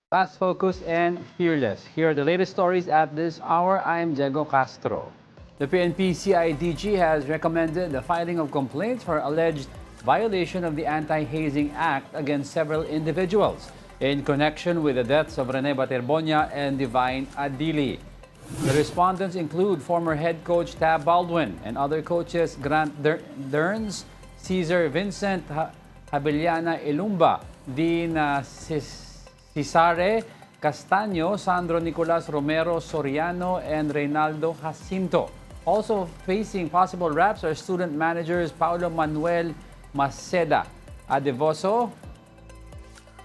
Fast, focused, and fearless. Here are the latest stories at this hour. I'm Diego Castro. The PNP-CIDG has recommended the filing of complaints for alleged violation of the Anti-Hazing Act against several individuals in connection with the deaths of Rene Baterbonia and Divine Adili. The respondents include former head coach Tab Baldwin and other coaches Grant Derns, Cesar Vincent Habiliana Ilumba, Dean Cesare Castaño, Sandro Nicolas Romero Soriano, and Reynaldo Jacinto. Also facing possible raps are student managers Paulo Manuel Maceda Adevoso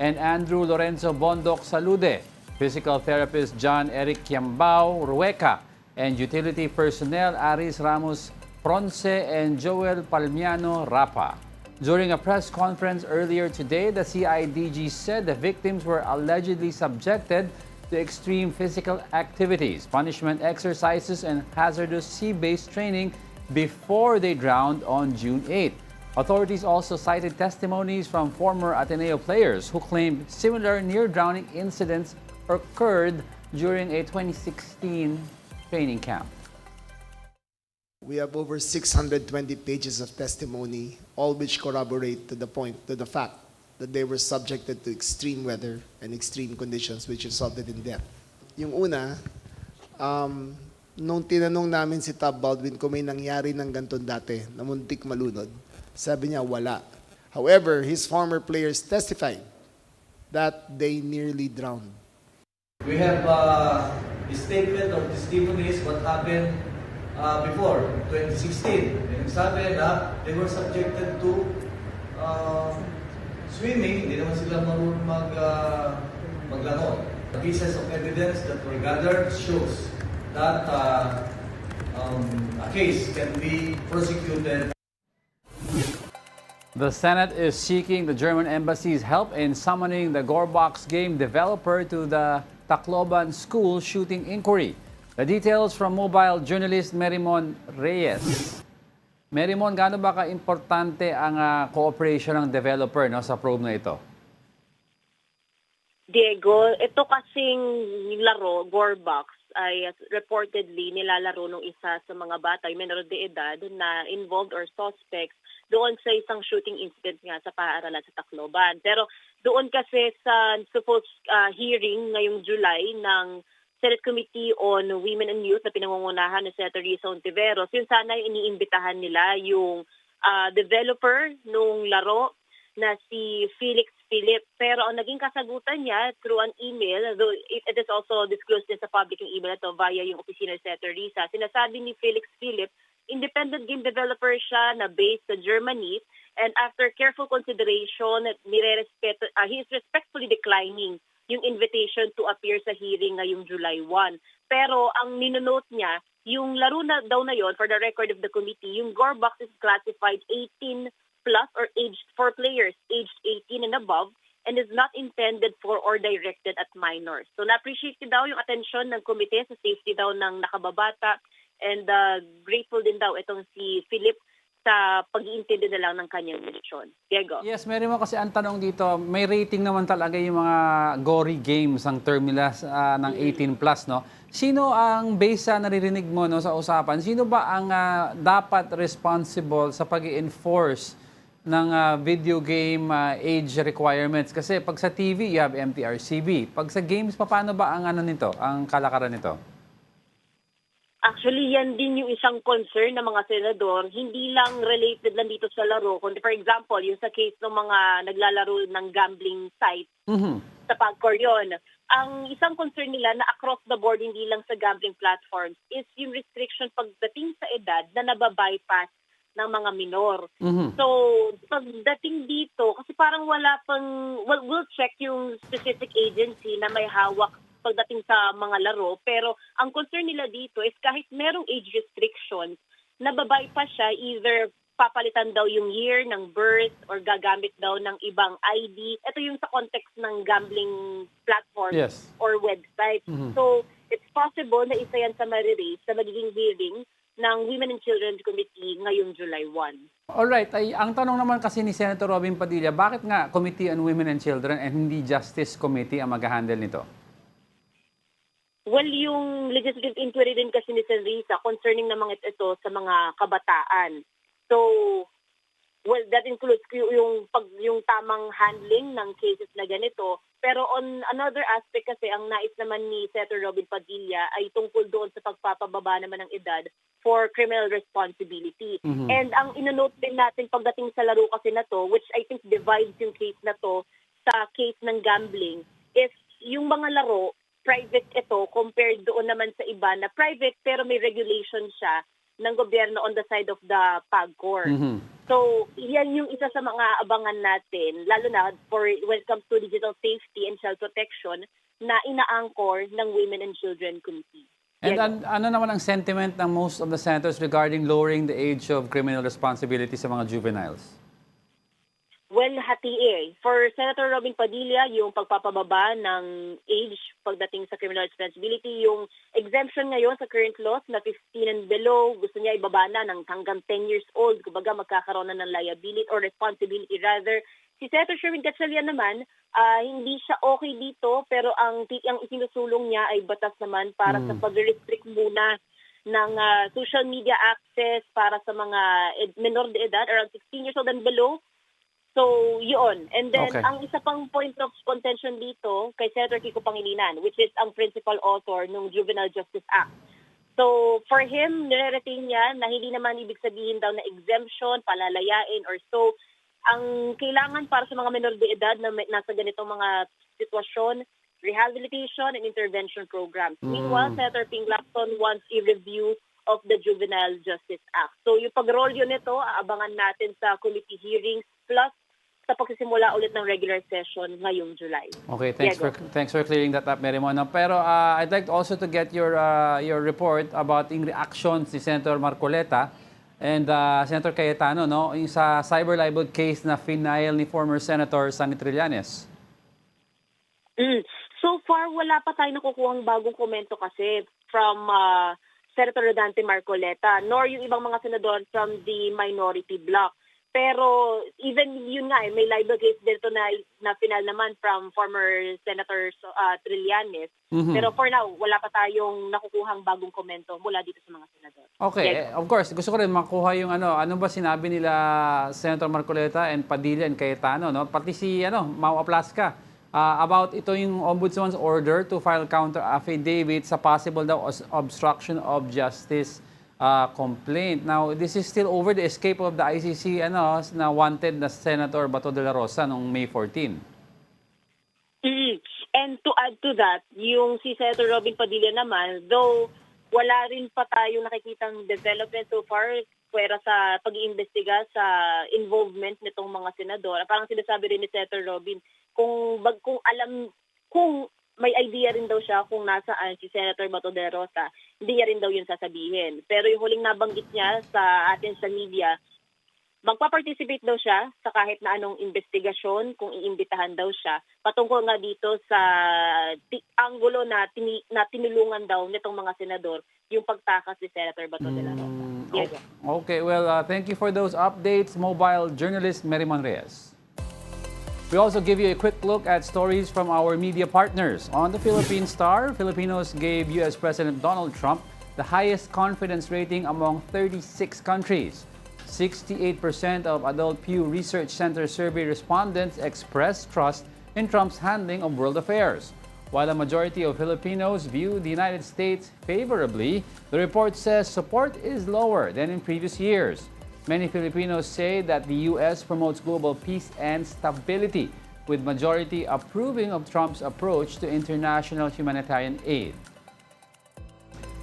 and Andrew Lorenzo Bondoc Salude, physical therapist John Eric Kiambao Rueca, and utility personnel Aris Ramos Pronce and Joel Palmiano Rapa. During a press conference earlier today, the CIDG said the victims were allegedly subjected to extreme physical activities, punishment exercises, and hazardous sea-based training before they drowned on June 8. Authorities also cited testimonies from former Ateneo players who claimed similar near-drowning incidents occurred during a 2016 training camp. We have over 620 pages of testimony, all which corroborate to the fact that they were subjected to extreme weather and extreme conditions which resulted in death. Yung una, nung tinanong namin si Tab Baldwin kung may nangyari ng ganito dati na muntik malunod, sabi niya wala. However, his former players testified that they nearly drowned. We have a statement of testimonies what happened before 2016. And sabi na they were subjected to swimming, hindi naman sila marunong maglangoy. The pieces of evidence that were gathered shows that a case can be prosecuted. The Senate is seeking the German embassy's help in summoning the Gorebox game developer to the Tacloban school shooting inquiry. The details from mobile journalist Merimon Reyes. Merimon, gaano ba ka-importante ang cooperation ng developer sa probe na ito? Diego, ito kasing laro, Gorebox, ay reportedly nilalaro ng isa sa mga bata, menor de edad, na involved or suspects doon sa isang shooting incident nga sa paaralan sa Tacloban. Pero doon kasi sa supposed hearing ngayong July ng Senate Committee on Women and Youth na pinangungunahan ni Senator Risa Ontiveros, yun sana yung iniimbitahan nila yung developer nung laro na si Felix Philip. Pero ang naging kasagutan niya through an email, though it is also disclosed din sa public yung email ito via yung opisina ni Senator Risa, sinasabi ni Felix Philip, independent game developer siya na based sa Germany, and after careful consideration, he is respectfully declining yung invitation to appear sa hearing ngayong July 1. Pero ang ninonote niya, yung laro na daw na yon, for the record of the committee, yung Gorebox is classified 18 plus or aged for players aged 18 and above and is not intended for or directed at minors. So na-appreciate daw yung atensyon ng komite sa safety daw ng nakababata, and grateful din daw itong si Philip sa pag-iintindi na lang ng kanyang desisyon. Diego? Yes, meron mo kasi ang tanong dito, may rating naman talaga yung mga gory games ang term nila ng 18 plus, no? Sino ang base sa naririnig mo sa usapan? Sino ba ang dapat responsible sa pag-enforce ng video game age requirements? Kasi pag sa TV, you have MTRCB. Pag sa games, paano ba ang ang kalakaran nito? Actually, yan din yung isang concern ng mga senador. Hindi lang related lang dito sa laro. Kundi for example, yung sa case ng mga naglalaro ng gambling site sa PAGCOR yun. Ang isang concern nila na across the board, hindi lang sa gambling platforms, is yung restriction pagdating sa edad na nababypass ng mga minor. So, pagdating dito, kasi parang wala pang, we'll check yung specific agency na may hawak pagdating sa mga laro, pero ang concern nila dito is kahit merong age restrictions, nababypass siya, either papalitan daw yung year ng birth or gagamit daw ng ibang ID. Ito yung sa context ng gambling platform or website. So, it's possible na isa yan sa mariraise sa magiging hearing ng Women and Children Committee ngayong July 1. Alright, ang tanong naman kasi ni Senator Robin Padilla, bakit nga Committee on Women and Children and hindi Justice Committee ang mag-handle nito? Well, yung legislative inquiry din kasi ni Senrisa concerning naman ito sa mga kabataan. So, well, that includes yung tamang handling ng cases na ganito. Pero on another aspect kasi, ang nais naman ni Senator Robin Padilla ay tungkol doon sa pagpapababa naman ng edad for criminal responsibility. And ang inonote din natin pagdating sa laro kasi na to, which I think divides yung case na to sa case ng gambling, is yung mga laro, private ito compared doon naman sa iba na private pero may regulation siya ng gobyerno on the side of the PAGCOR. So, yan yung isa sa mga abangan natin, lalo na for when it comes to digital safety and child protection na ina-anchor ng Women and Children Committee. And ano naman ang sentiment ng most of the senators regarding lowering the age of criminal responsibility sa mga juveniles? Well, hati For Senator Robin Padilla, yung pagpapababa ng age pagdating sa criminal responsibility, yung exemption ngayon sa current laws na 15 and below, gusto niya ibaba na ng hanggang 10 years old, kumbaga magkakaroon na ng liability or responsibility rather. Si Senator Sherwin Gatchalian naman, hindi siya okay dito, pero ang isinusulong niya ay batas naman para sa pag-restrict muna ng social media access para sa mga menor de edad, around 16 years old and below. So, yun. And then, ang isa pang point of contention dito kay Senator Kiko Pangilinan, which is ang principal author ng Juvenile Justice Act. So, for him, nire-retain niya na hindi naman ibig sabihin daw na exemption, palalayain, or so. Ang kailangan para sa mga menor de edad na nasa ganitong mga sitwasyon, rehabilitation and intervention programs. Meanwhile, Senator Ping Lacson wants a review of the Juvenile Justice Act. So, yung pag-rolyo nito, aabangan natin sa committee hearings plus sa pagsisimula ulit ng regular session ngayong July. Okay, thanks for clearing that up, Mary Mona. Pero I'd like also to get your report about yung reactions ni Senator Marcoleta and Senator Cayetano, no, yung sa cyber libel case na final ni former Senator Sonny Trillanes. So far, wala pa tayo nakukuhang bagong komento kasi from Senator Rodante Marcoleta, nor yung ibang mga senador from the minority bloc. Pero even yun nga, may libel case dito na final naman from former Senator Trillanes. Pero for now, wala pa tayong nakukuhang bagong komento mula dito sa mga senador. Okay, of course, gusto ko rin makuha yung ano ba sinabi nila Senator Marcoleta and Padilla and Cayetano, no? Pati si Mau Aplasca about ito yung Ombudsman's order to file counter affidavit sa possible daw obstruction of justice complaint. Now, this is still over the escape of the ICC na wanted na Senator Bato de la Rosa noong May 14. And to add to that, yung si Senator Robin Padilla naman, though wala rin pa tayong nakikitang development so far pwera sa pag-iimbestiga sa involvement nitong mga senador. Parang sinasabi rin ni Senator Robin, kung may idea rin daw siya kung nasaan si Senator Bato de la Rosa, hindi niya rin daw yun sasabihin. Pero yung huling nabanggit niya sa atin sa media, magpa-participate daw siya sa kahit na anong investigasyon kung iimbitahan daw siya. Patungkol nga dito sa anggulo na tinulungan daw nitong mga senador yung pagtakas ni Senator Bato de la Rosa. Okay, well, thank you for those updates, mobile journalist Mary Reyes. We also give you a quick look at stories from our media partners. On the Philippine Star, Filipinos gave U.S. President Donald Trump the highest confidence rating among 36 countries. 68% of adult Pew Research Center survey respondents expressed trust in Trump's handling of world affairs. While a majority of Filipinos view the United States favorably, the report says support is lower than in previous years. Many Filipinos say that the U.S. promotes global peace and stability, with majority approving of Trump's approach to international humanitarian aid.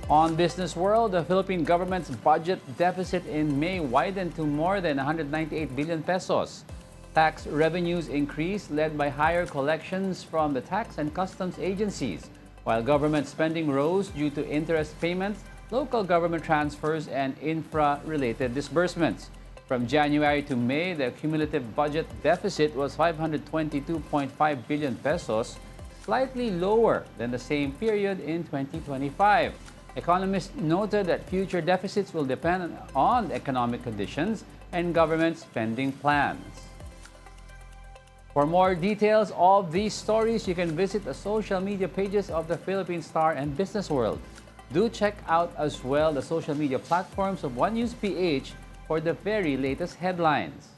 On Business World, the Philippine government's budget deficit in May widened to more than 198 billion pesos. Tax revenues increased, led by higher collections from the tax and customs agencies, while government spending rose due to interest payments, local government transfers, and infra-related disbursements. From January to May, the cumulative budget deficit was 522.5 billion pesos, slightly lower than the same period in 2025. Economists noted that future deficits will depend on economic conditions and government spending plans. For more details of these stories, you can visit the social media pages of the Philippine Star and Business World. Do check out as well the social media platforms of One News PH for the very latest headlines.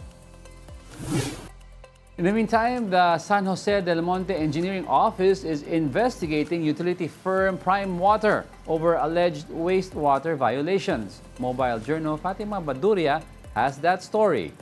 In the meantime, the San Jose del Monte Engineering Office is investigating utility firm Prime Water over alleged wastewater violations. Mobile Journal Fatima Baduria has that story.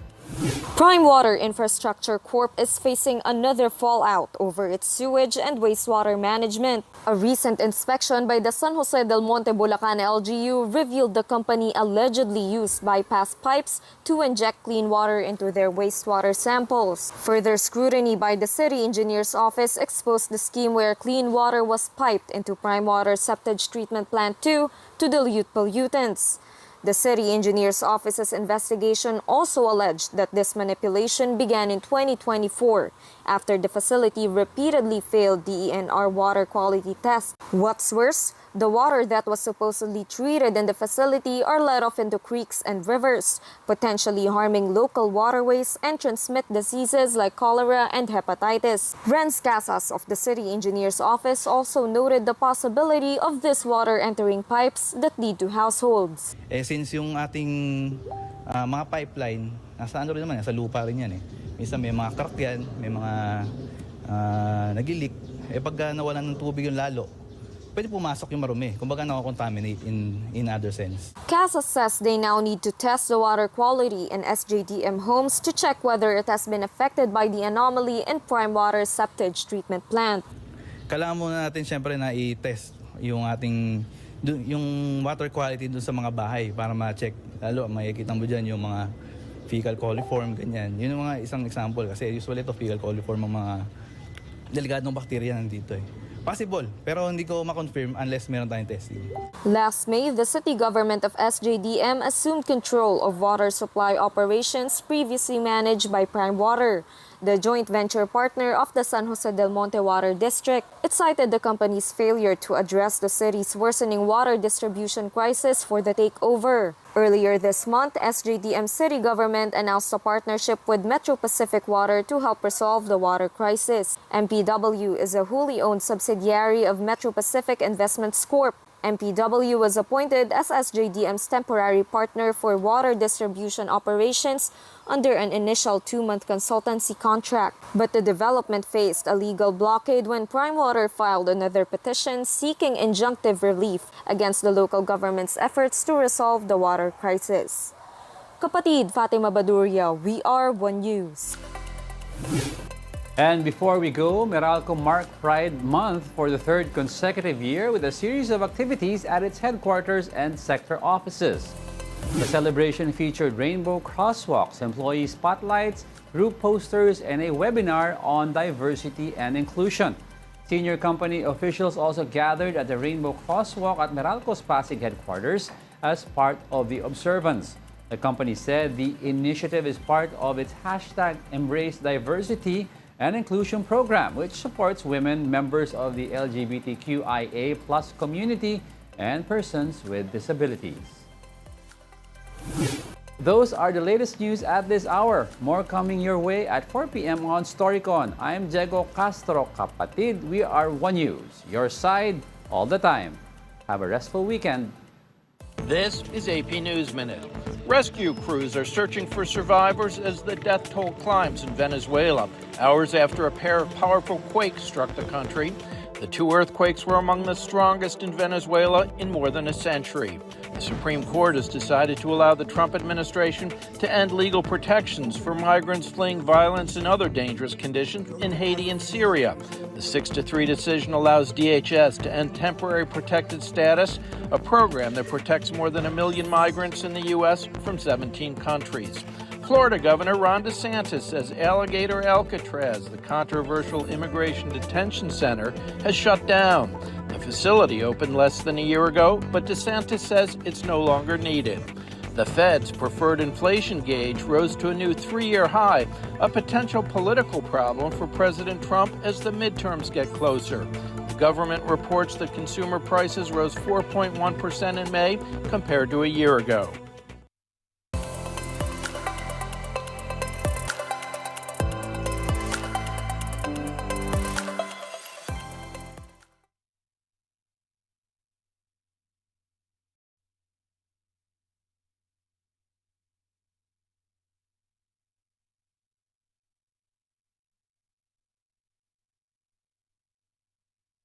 Prime Water Infrastructure Corp is facing another fallout over its sewage and wastewater management. A recent inspection by the San Jose del Monte Bulacan LGU revealed the company allegedly used bypass pipes to inject clean water into their wastewater samples. Further scrutiny by the City Engineer's Office exposed the scheme where clean water was piped into Prime Water Septage Treatment Plant 2 to dilute pollutants. The City Engineer's Office's investigation also alleged that this manipulation began in 2024 after the facility repeatedly failed DENR water quality tests. What's worse, the water that was supposedly treated in the facility are let off into creeks and rivers, potentially harming local waterways and transmit diseases like cholera and hepatitis. Renz Casas of the City Engineer's Office also noted the possibility of this water entering pipes that lead to households. Since yung ating mga pipeline, nasa ano rin naman, nasa lupa rin yan eh. Minsan may mga crack yan, may mga nag-leak. Pagka nawalan ng tubig yung lalo, pwede pumasok yung marumi. Kumbaga nakakontaminate in other sense. Casas says they now need to test the water quality in SJDM homes to check whether it has been affected by the anomaly in Prime Water Septage Treatment Plant. Kailangan muna natin siyempre na i-test yung ating yung water quality dun sa mga bahay para ma-check. Lalo, makikita mo dyan yung mga fecal coliform, ganyan. Yun yung mga isang example kasi usually ito fecal coliform ang mga delikadong bakterya nandito eh. Possible, pero hindi ko ma-confirm unless meron tayong testing. Last May, the city government of SJDM assumed control of water supply operations previously managed by Prime Water, the joint venture partner of the San Jose del Monte Water District. It cited the company's failure to address the city's worsening water distribution crisis for the takeover. Earlier this month, SJDM city government announced a partnership with Metro Pacific Water to help resolve the water crisis. MPW is a wholly owned subsidiary of Metro Pacific Investments Corp. MPW was appointed as SJDM's temporary partner for water distribution operations under an initial 2-month consultancy contract. But the development faced a legal blockade when Prime Water filed another petition seeking injunctive relief against the local government's efforts to resolve the water crisis. Kapatid Fatima Baduria, we are One News. And before we go, Meralco marked Pride Month for the third consecutive year with a series of activities at its headquarters and sector offices. The celebration featured rainbow crosswalks, employee spotlights, group posters, and a webinar on diversity and inclusion. Senior company officials also gathered at the Rainbow Crosswalk at Meralco's Pasig headquarters as part of the observance. The company said the initiative is part of its hashtag Embrace Diversity and Inclusion program, which supports women, members of the LGBTQIA+ community, and persons with disabilities. Those are the latest news at this hour. More coming your way at 4 p.m. on Storycon. I'm Diego Castro, kapatid. We are One News, your side all the time. Have a restful weekend. This is AP News Minute. Rescue crews are searching for survivors as the death toll climbs in Venezuela, hours after a pair of powerful quakes struck the country. The two earthquakes were among the strongest in Venezuela in more than a century. The Supreme Court has decided to allow the Trump administration to end legal protections for migrants fleeing violence and other dangerous conditions in Haiti and Syria. The 6-3 decision allows DHS to end temporary protected status, a program that protects more than 1 million migrants in the U.S. from 17 countries. Florida Governor Ron DeSantis says Alligator Alcatraz, the controversial immigration detention center, has shut down. The facility opened less than a year ago, but DeSantis says it's no longer needed. The Fed's preferred inflation gauge rose to a new 3-year high, a potential political problem for President Trump as the midterms get closer. The government reports that consumer prices rose 4.1% in May compared to a year ago.